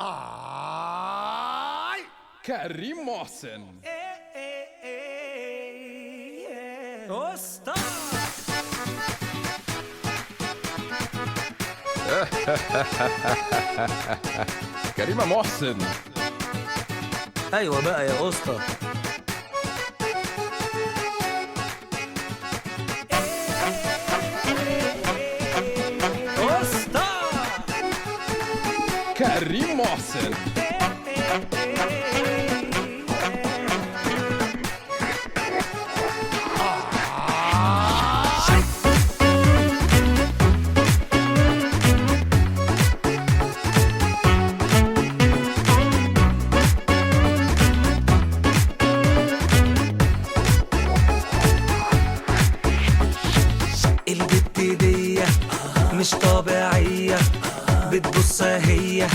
آي كريم محسن أسطى كريمة محسن. أيوة بقى يا أسطى. أسطى كريم محسن. البت دي مش طبيعية، بتبص هي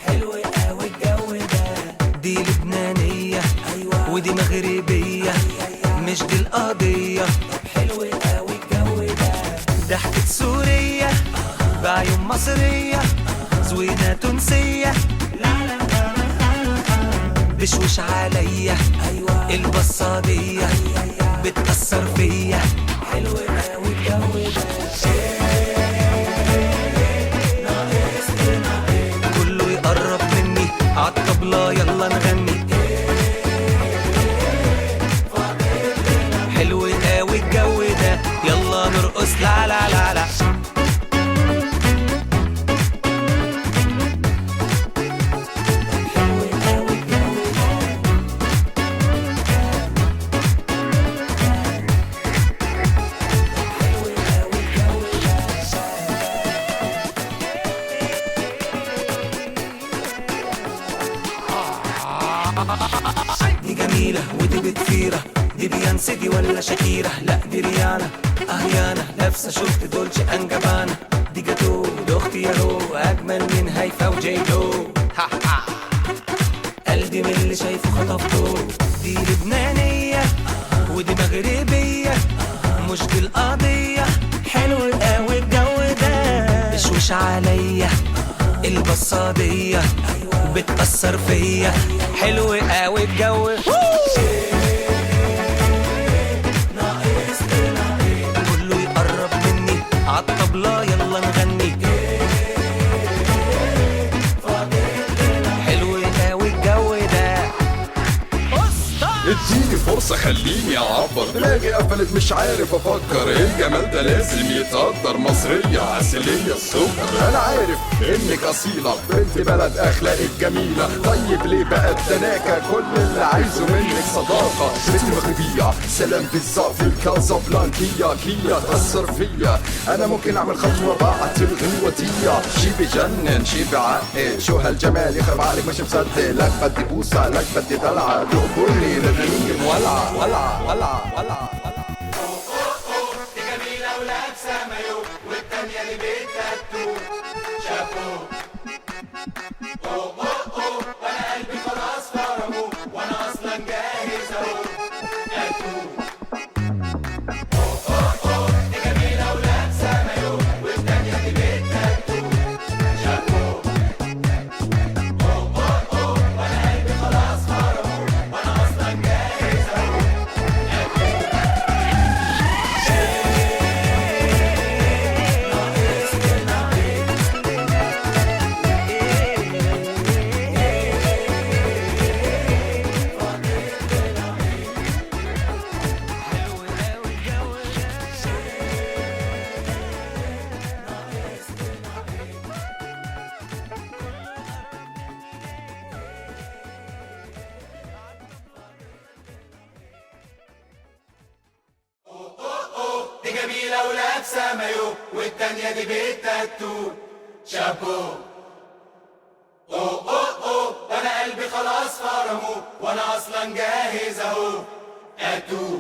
حلوة قوي الجو ده. دي لبنانية ودي مغربية، مش دي القضية. طب حلوة قوي الجو ده. ضحكة سورية بعيون مصرية، زوينة تونسية، بشوش عليا البصة دي بتأثر فيا. حلوة قوي الجو ده. كله يقرب مني عالطبلة يلا نغني. حلو قوي الجو ده، يلا نرقص لا لا لا لا. دي جميلة ودي بتثيرة، دي بيانسي دي ولا شاكيرة؟ لا دي ريانا أهيانا، لابسة شورت دولتشي أند جابانا. دي جاتو دي أختي ياهو، أجمل من هيفا وجاي لو. قلبي من اللي شايفه خطفته. دي لبنانية ودي مغربية، مش دي القضية. حلو قوي الجو ده. بشوش عليا البصادية بتأثر فيا. حلو قوي الجو. كله يقرب مني عالطبلة يلا نغني. حلو قوي الجو ده. اديني فرصة خليني اعبر، دماغي قفلت مش عارف افكر. الجمال ده لازم يتقدر، مصرية عسلية السكر. انا عارف انك اصيلة بنت بلد اخلاقك جميلة. طيب ليه بقى التناكة؟ كل اللي عايزه منك صداقة. بنت مغربية سلام بالظبط في الكازابلانكية. كيا تأثر فيا، انا ممكن اعمل خطوة بعد الغنوتية. شي بجنن شي بعقد، شو هالجمال يخرب عليك مش مصدق. لك بدي بوسة لك بدي دلعة، تقبلني رجلي مولعة ولعة ولعة ولعة. دي جميلة ولابسة مايو، والتانية دي بتاتو شابو. وانا قلبي خلاص فرمو، وانا اصلا جاهز اهو اتو. دي جميلة ولابسة مايو، والتانية دي بتاتو شابو. وانا قلبي خلاص فرمو، وانا اصلا جاهز اهو دي جميلة ولابسة مايو، والتانية دي بتاتو شابو. وانا قلبي خلاص فرمو، وانا اصلا جاهز اهو اتو.